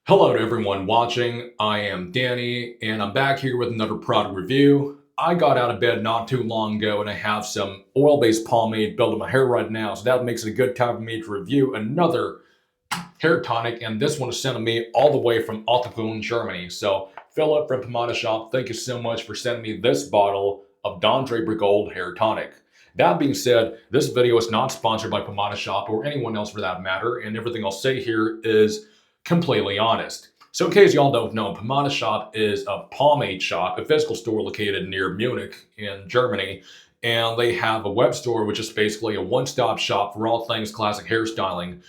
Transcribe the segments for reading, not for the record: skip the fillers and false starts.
Hello to everyone watching. I am Danny, and I'm back here with another product review. I got out of bed not too long ago, and I have some oil-based pomade built in my hair right now, so that makes it a good time for me to review another hair tonic, and this one is sent to me all the way from Otterpoon, Germany. So, Philip from Pomada Shop, thank you so much for sending me this bottle of Draper Gold Hair Tonic. That being said, this video is not sponsored by Pomada Shop or anyone else for that matter, and everything I'll say here is completely honest. So in case y'all don't know, Pomada Shop is a pomade shop, a physical store located near Munich in Germany, and they have a web store which is basically a one-stop shop for all things classic hairstyling.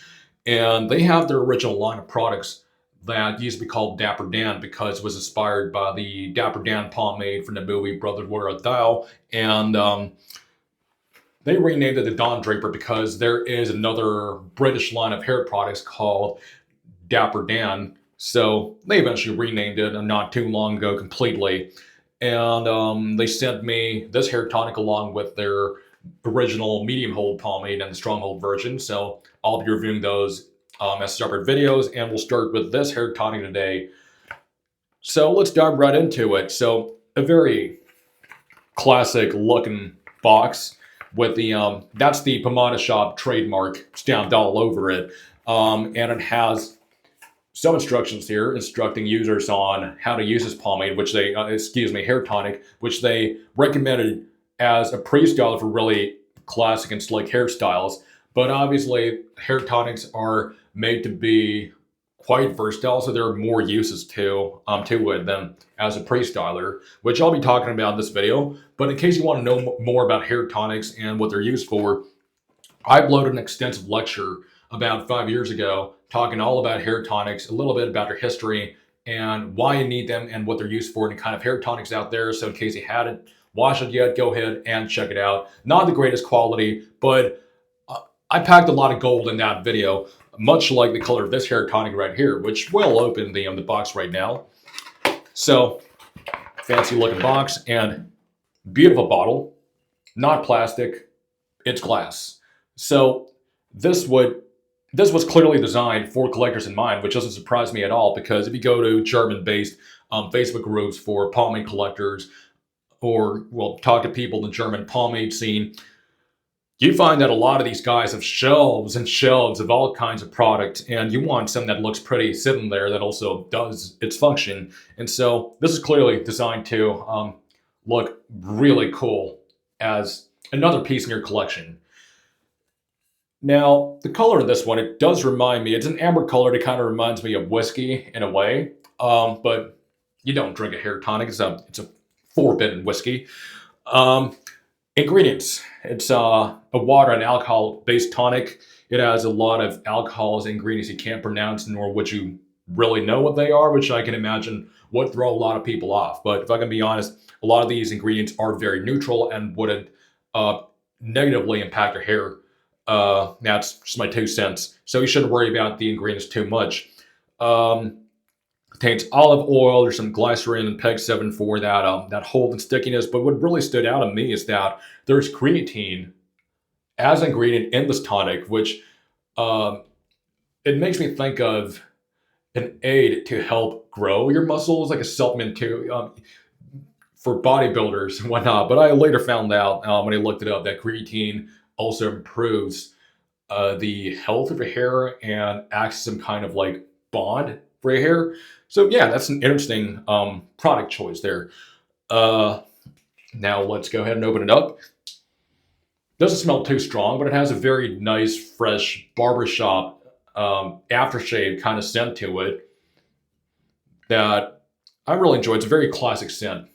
And they have their original line of products that used to be called Dapper Dan because it was inspired by the Dapper Dan pomade from the movie Brothers Were a Thou. And they renamed it the Don Draper because there is another British line of hair products called Dapper Dan. So they eventually renamed it not too long ago completely. And they sent me this hair tonic along with their original medium hold pomade and the strong hold version. So I'll be reviewing those as separate videos, and we'll start with this hair tonic today. So let's dive right into it. So a very classic looking box with the that's the Pomada Shop trademark stamped all over it, and it has some instructions here instructing users on how to use this pomade, which they hair tonic, which they recommended as a pre-styler for really classic and slick hairstyles. But obviously, hair tonics are made to be quite versatile, so there are more uses to it than as a pre-styler, which I'll be talking about in this video. But in case you want to know more about hair tonics and what they're used for, I uploaded an extensive lecture about 5 years ago talking all about hair tonics, a little bit about their history and why you need them and what they're used for and the kind of hair tonics out there. So in case you hadn't watched it yet, go ahead and check it out. Not the greatest quality, but I packed a lot of gold in that video, much like the color of this hair tonic right here, which will open the box right now. So, fancy looking box and beautiful bottle, not plastic, it's glass. So this was clearly designed for collectors in mind, which doesn't surprise me at all, because if you go to German-based Facebook groups for pomade collectors, or talk to people in the German pomade scene, you find that a lot of these guys have shelves and shelves of all kinds of product, and you want something that looks pretty sitting there that also does its function. And so this is clearly designed to look really cool as another piece in your collection. Now, the color of this one, it does remind me, it's an amber color that kind of reminds me of whiskey in a way, but you don't drink a hair tonic, it's a forbidden whiskey. Ingredients, it's a water and alcohol-based tonic. It has a lot of alcohols and ingredients you can't pronounce, nor would you really know what they are, which I can imagine would throw a lot of people off. But if I can be honest, a lot of these ingredients are very neutral and wouldn't negatively impact your hair. That's just my 2 cents. So you shouldn't worry about the ingredients too much. Contains olive oil. There's some glycerin and PEG 7 for that hold and stickiness. But what really stood out to me is that there's creatine as an ingredient in this tonic, which it makes me think of an aid to help grow your muscles, like a supplement to for bodybuilders and whatnot. But I later found out when I looked it up that creatine also improves the health of your hair and acts as some kind of like bond for your hair. So yeah, that's an interesting product choice there. Now let's go ahead and open it up. Doesn't smell too strong, but it has a very nice, fresh barbershop aftershave kind of scent to it that I really enjoy. It's a very classic scent.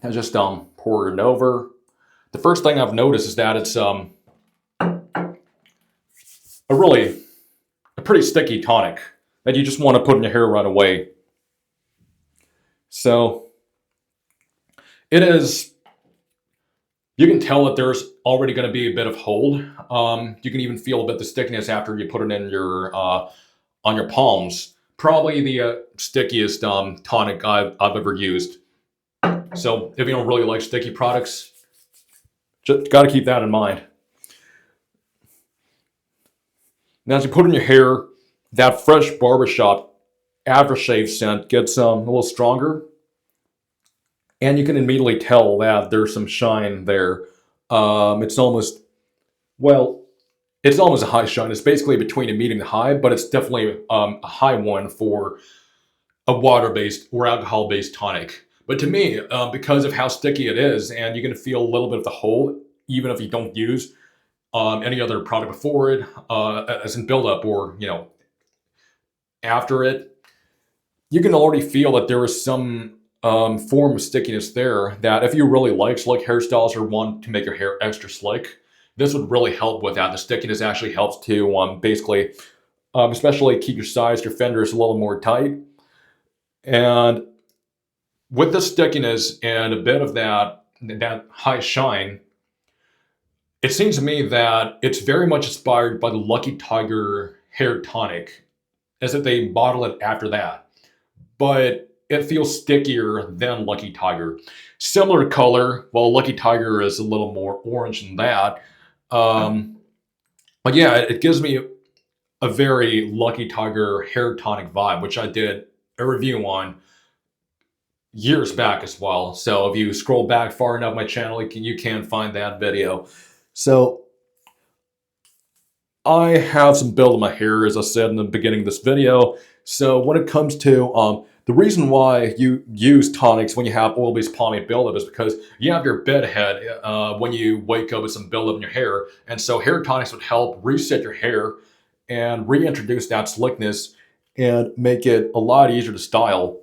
I just pour it over. The first thing I've noticed is that it's a pretty sticky tonic that you just want to put in your hair right away. So it is, you can tell that there's already going to be a bit of hold. You can even feel a bit of the stickiness after you put it in your on your palms. Probably the stickiest tonic I've ever used. So if you don't really like sticky products, just got to keep that in mind. Now, as you put in your hair, that fresh barbershop aftershave scent gets a little stronger, and you can immediately tell that there's some shine there. It's almost, well, it's almost a high shine. It's basically between a medium and high, but it's definitely a high one for a water-based or alcohol-based tonic. But to me, because of how sticky it is, and you're going to feel a little bit of the hold, even if you don't use any other product before it, as in buildup or after it, you can already feel that there is some form of stickiness there. That if you really like slick hairstyles or want to make your hair extra slick, this would really help with that. The stickiness actually helps to basically, especially keep your sides, your fenders a little more tight. And with the stickiness and a bit of that high shine, it seems to me that it's very much inspired by the Lucky Tiger hair tonic, as if they bottle it after that. But it feels stickier than Lucky Tiger. Similar color, well, Lucky Tiger is a little more orange than that. But yeah, it gives me a very Lucky Tiger hair tonic vibe, which I did a review on years back as well. So if you scroll back far enough my channel, you can find that video. So I have some build in my hair, as I said in the beginning of this video. So when it comes to the reason why you use tonics when you have oil-based pomade buildup is because you have your bed head when you wake up with some buildup in your hair. And so hair tonics would help reset your hair and reintroduce that slickness and make it a lot easier to style.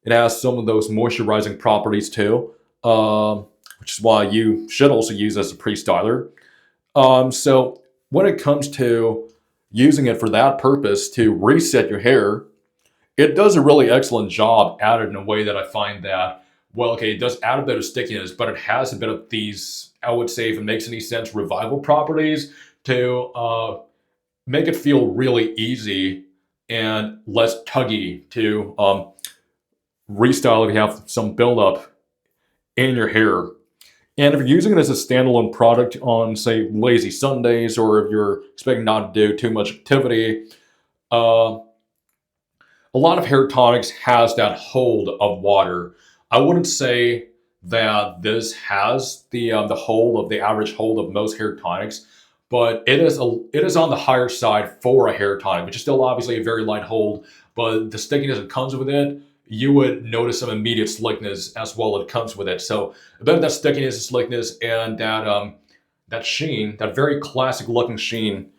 It has some of those moisturizing properties too, which is why you should also use it as a pre-styler. So when it comes to using it for that purpose to reset your hair, it does a really excellent job at it in a way that I find that, well, okay, it does add a bit of stickiness, but it has a bit of these, I would say, if it makes any sense, revival properties to make it feel really easy and less tuggy to restyle if you have some buildup in your hair. And if you're using it as a standalone product on, say, lazy Sundays, or if you're expecting not to do too much activity, a lot of hair tonics has that hold of water. I wouldn't say that this has the hold of the average hold of most hair tonics, but it is on the higher side for a hair tonic, which is still obviously a very light hold, but the stickiness that comes with it, you would notice some immediate slickness as well that comes with it. So a bit of that stickiness and slickness and that sheen, that very classic looking sheen,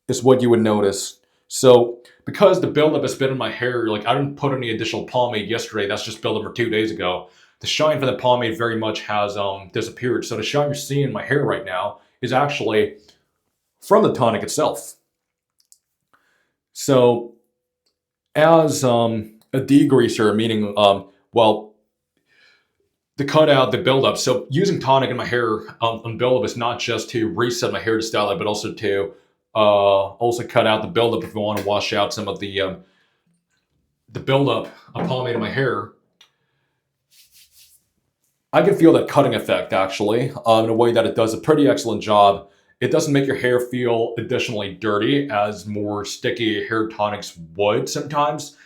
is what you would notice. So because the buildup has been in my hair, like I didn't put any additional pomade yesterday, that's just buildup for 2 days ago. The shine from the pomade very much has disappeared. So the shine you're seeing in my hair right now is actually from the tonic itself. So as a degreaser, meaning, well, to cut out the buildup. So using tonic in my hair on buildup is not just to reset my hair to style it, but also to also cut out the buildup if you want to wash out some of the buildup of pomade in my hair. I can feel that cutting effect actually in a way that it does a pretty excellent job. It doesn't make your hair feel additionally dirty as more sticky hair tonics would sometimes.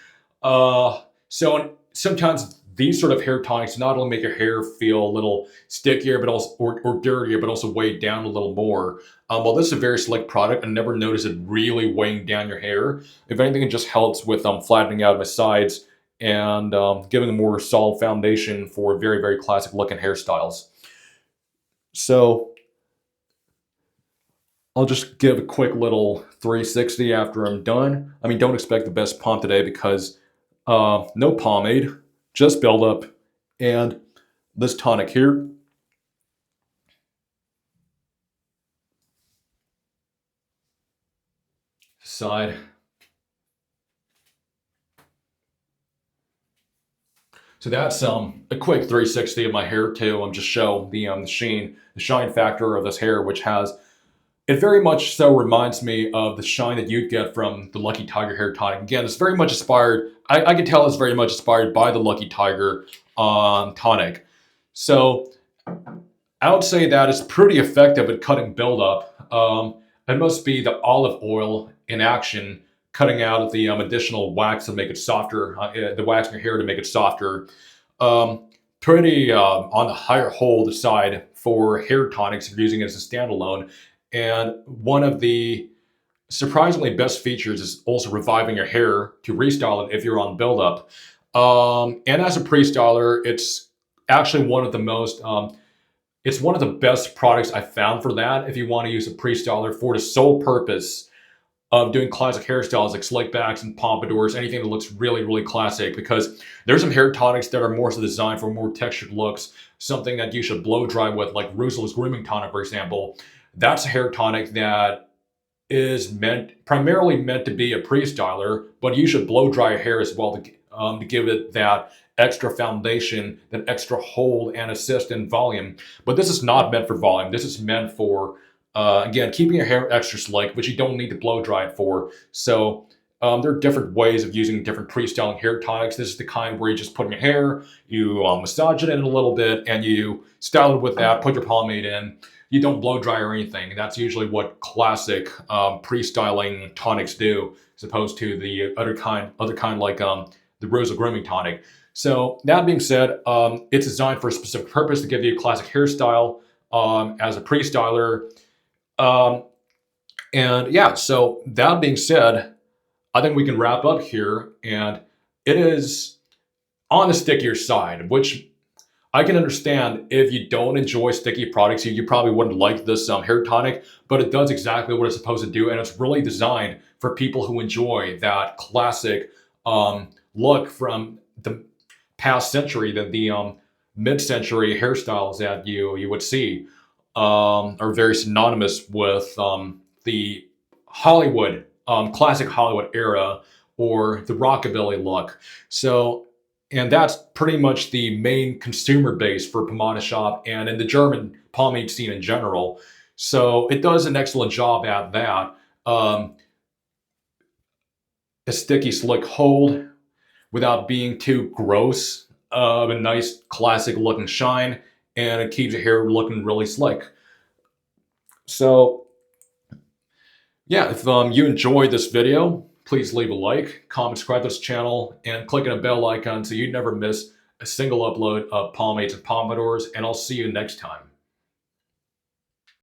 So sometimes these sort of hair tonics not only make your hair feel a little stickier, but also or dirtier, but also weighed down a little more. Well, this is a very slick product, I never noticed it really weighing down your hair. If anything, it just helps with flattening out my sides and giving a more solid foundation for very, very classic looking hairstyles. So I'll just give a quick little 360 after I'm done. I mean, don't expect the best pump today because no pomade, just buildup, and this tonic here. Side. So that's a quick 360 of my hair too. Just show the sheen, the shine factor of this hair, which has, it very much so reminds me of the shine that you'd get from the Lucky Tiger hair tonic. Again, it's very much inspired, I can tell it's very much inspired by the Lucky Tiger tonic. So I would say that it's pretty effective at cutting buildup. It must be the olive oil in action cutting out the additional wax to make it softer, the wax in your hair to make it softer. Um, Pretty on the higher hold side for hair tonics if you're using it as a standalone. And one of the surprisingly best features is also reviving your hair to restyle it if you're on buildup. And as a pre-styler, it's actually one of the most it's one of the best products I found for that. If you want to use a pre-styler for the sole purpose of doing classic hairstyles like slick backs and pompadours, anything that looks really, really classic, because there's some hair tonics that are more so designed for more textured looks, something that you should blow dry with, like Russell's Grooming Tonic, for example. That's a hair tonic that is primarily meant to be a pre-styler, but you should blow dry your hair as well to give it that extra foundation, that extra hold and assist in volume. But this is not meant for volume. This is meant for, again, keeping your hair extra slick, which you don't need to blow dry it for. So there are different ways of using different pre-styling hair tonics. This is the kind where you just put in your hair, you massage it in a little bit, and you style it with that, put your pomade in. You don't blow dry or anything. That's usually what classic pre-styling tonics do, as opposed to the other kind like the Rosal Grooming Tonic. So that being said, it's designed for a specific purpose to give you a classic hairstyle as a pre-styler. And yeah, so that being said, I think we can wrap up here. And it is on the stickier side, which I can understand if you don't enjoy sticky products, you probably wouldn't like this hair tonic, but it does exactly what it's supposed to do. And it's really designed for people who enjoy that classic look from the past century, the mid-century hairstyles that you would see are very synonymous with the Hollywood, classic Hollywood era, or the rockabilly look. So, and that's pretty much the main consumer base for Pomade Shop and in the German pomade scene in general. So it does an excellent job at that. A sticky, slick hold without being too gross, a nice classic looking shine, and it keeps your hair looking really slick. So yeah, if you enjoyed this video, please leave a like, comment, subscribe to this channel, and click on the bell icon so you never miss a single upload of pomades and pompadours, and I'll see you next time.